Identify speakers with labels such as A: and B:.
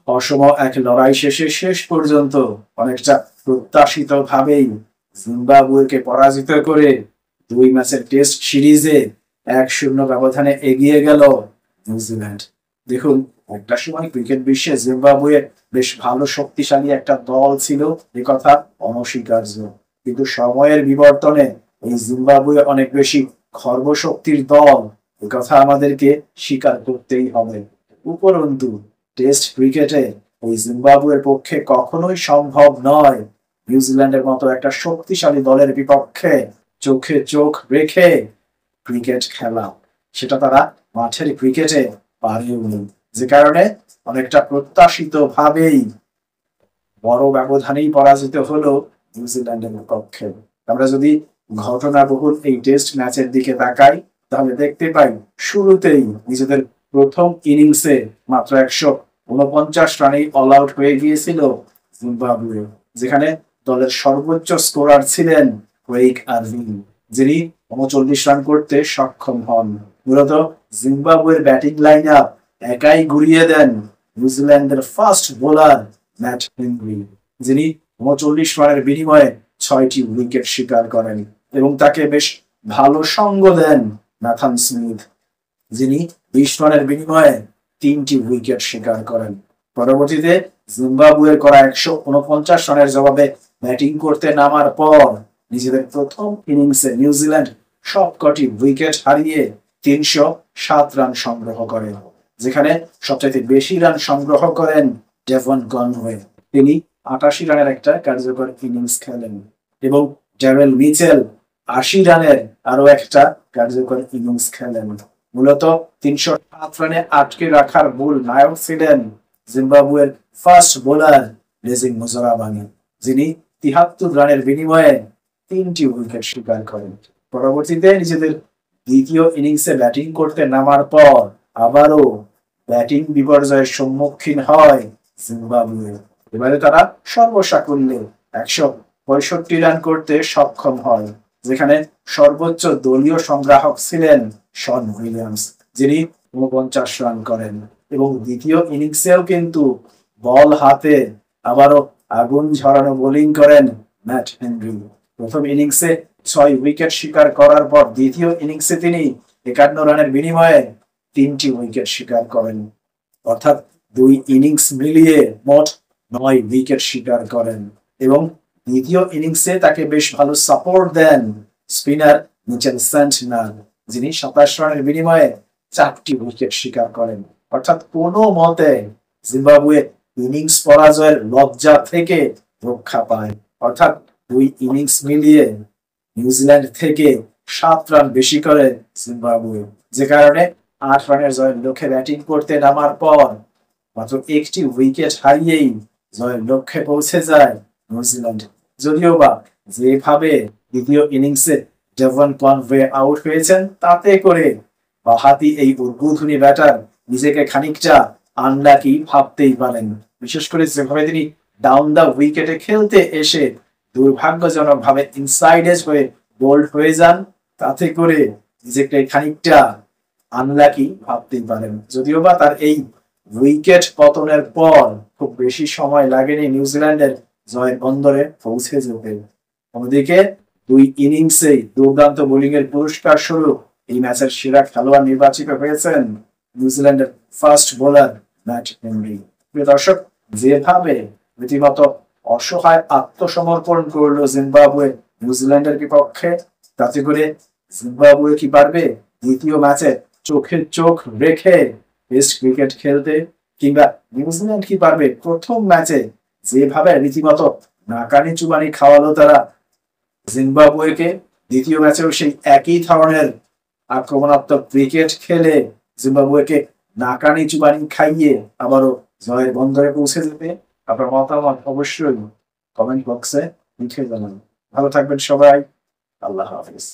A: অসম এক লড়াই শেষে শেষ পর্যন্ত অনেকটা প্রত্যাশিত ভাবেই জিম্বাবুয়েকে পরাজিত করে 2 ম্যাচের টেস্ট সিরিজে 1-0 ব্যবধানে এগিয়ে গেল নিউজিল্যান্ড। দেখুন, একটা সময় ক্রিকেট বিশ্বে জিম্বাবুয়ে বেশ ভালো শক্তিশালী একটা দল ছিল, এ কথা অনস্বীকার্য। কিন্তু সময়ের বিবর্তনে এই জিম্বাবুয়ে অনেক বেশি খর্বশক্তির দল, এ কথা আমাদেরকে স্বীকার করতেই হবে। উপরন্তু টেস্ট ক্রিকেটে ওই জিম্বাবুয়ের পক্ষে কখনোই সম্ভব নয় নিউজিল্যান্ডের মতো একটা শক্তিশালী দলের বিপক্ষে চোখে চোখ রেখে ক্রিকেট খেলা। সেটা তারা মাঠের ক্রিকেটে পারেওনি, যে কারণে অনেকটা প্রত্যাশিত ভাবেই বড় ব্যবধানেই পরাজিত হলো নিউজিল্যান্ডের বিপক্ষে। আমরা যদি ঘটনাবহুল এই টেস্ট ম্যাচের দিকে তাকাই, তাহলে দেখতে পাই শুরুতেই নিজেদের প্রথম ইনিংসে মাত্র 149 রানেই অল আউট হয়ে গিয়েছিল জিম্বাবুয়ে, যেখানে দলের সর্বোচ্চ স্কোরার ছিলেন ক্রেইগ আরভিং, যিনি 39 রান করতে সক্ষম হন। মূলত জিম্বাবুয়ের ব্যাটিং লাইন আপ একাই ঘুরিয়ে দেন নিউজিল্যান্ডের ফাস্ট বোলার ম্যাট হেনরি, যিনি 39 রানের বিনিময়ে 6টি উইকেট শিকার করেন, এবং তাকে বেশ ভালো সঙ্গ দেন নাথান স্মিথ, যিনি 20 রানের বিনিময়ে 3টি উইকেট শিকার করেন। পরবর্তীতে জিম্বাবুয়ের করা 149 রানের জবাবে ব্যাটিং করতে নামার পর নিজেদের প্রথম ইনিংসে নিউজিল্যান্ড সবকটি উইকেট হারিয়ে 307 রান সংগ্রহ করে, যেখানে সবচাইতে বেশি রান সংগ্রহ করেন ডেভন কনওয়ে। তিনি 88 রানের একটা কার্যকর ইনিংস খেলেন, এবং ড্যারেল মিচেল 80 রানের আরো একটা কার্যকর ইনিংস খেলেন। মূলত 307 রানে আটকে রাখার মূল নায়ক ছিলেন জিম্বাবুয়ের ফাস্ট বোলার লেজিং মুজোরাবানি, যিনি 73 রানের বিনিময়ে 3টি উইকেট শিকার করেন। পরবর্তীতে নিজেদের দ্বিতীয় ইনিংসে ব্যাটিং করতে নামার পর আবারও ব্যাটিং বিপর্যয়ের সম্মুখীন হয় জিম্বাবুয়ে। এবারে তারা সর্বসাকুল্যে 165 রান করতে সক্ষম হয়, যেখানে সর্বোচ্চ দলীয় সংগ্রাহক ছিলেন শন উইলিয়ামস, যিনি 49 রান করেন। এবং দ্বিতীয় ইনিংসেও কিন্তু বল হাতে আবারও আগুন ঝরানো বোলিং করেন ম্যাট হেনরি। প্রথম ইনিংসে 6 উইকেট শিকার করার পর দ্বিতীয় ইনিংসে তিনি 51 রানের বিনিময়ে 3টি উইকেট শিকার করেন, অর্থাৎ 2 ইনিংস মিলিয়ে মোট 9 উইকেট শিকার করেন। এবং দ্বিতীয় ইনিংসে তাকে বেশ ভালো সাপোর্ট দেন স্পিনার মিচেল স্যান্টনার, যিনি 27 রানের বিনিময়ে 4টি উইকেট শিকার করেন। অর্থাৎ কোনো মতে জিম্বাবুয়ে ইনিংস পরাজয়ের লজ্জা থেকে রক্ষা পায়, অর্থাৎ 2 ইনিংস মিলিয়ে নিউজিল্যান্ড থেকে 7 রান বেশি করে জিম্বাবুয়ে, যে কারণে 8 রানের জয়ের লক্ষ্যে ব্যাটিং করতে নামার পর মাত্র 1টি উইকেট হারিয়েই জয়ের লক্ষ্যে পৌঁছে যায় নিউজিল্যান্ড। যদিও বা যেভাবে দ্বিতীয় ইনিংসে ডেভন কনওয়ে আউট হয়েছেন, তাতে করে বাহাতি এই উদ্বোধনী ব্যাটার নিজেকে খানিকটা আনলাকি ভাবতেই পারেন। বিশেষ করে যেভাবে তিনি ডাউন দা উইকেটে খেলতে এসে দুর্ভাগ্যজনক ভাবে ইনসাইড এজ হয়ে বোল্ড হয়ে যান, তাতে করে নিজেকে খানিকটা আনলাকি ভাবতেই পারেন। যদিও বা তার এই উইকেট পতনের পর খুব বেশি সময় লাগেনি নিউজিল্যান্ডের জয়ের বন্দরে পৌঁছে যেতে। অন্যদিকে 2 ইনিংসেই দুর্দান্ত বোলিং এর পুরস্কার স্বরূপ এই ম্যাচের সেরা খেলোয়াড় নির্বাচিত হয়েছেন নিউজিল্যান্ডের ফাস্ট বোলার ম্যাট হেনরি। প্রিয় দর্শক, যেভাবে রীতিমতো অসহায় আত্মসমর্পণ করলো জিম্বাবুয়ে নিউজিল্যান্ডের বিপক্ষে, তাতে করে জিম্বাবুয়ে কি পারবে দ্বিতীয় ম্যাচে চোখে চোখ রেখে টেস্ট ক্রিকেট খেলতে? কিংবা নিউজিল্যান্ড কি পারবে প্রথম ম্যাচে যেভাবে রীতিমতো নাকানি চুবানি খাওয়ালো তারা জিম্বাবুয়েকে, দ্বিতীয় ম্যাচেও সেই একই ধরনের আক্রমণাত্মক ক্রিকেট খেলে জিম্বাবুয়েকে নাকানি চুবানি খাইয়ে আবারও জয়ের বন্দরে পৌঁছে যেতে? আপনার মতামত অবশ্যই কমেন্ট বক্সে লিখে জানান। ভালো থাকবেন সবাই। আল্লাহ হাফিজ।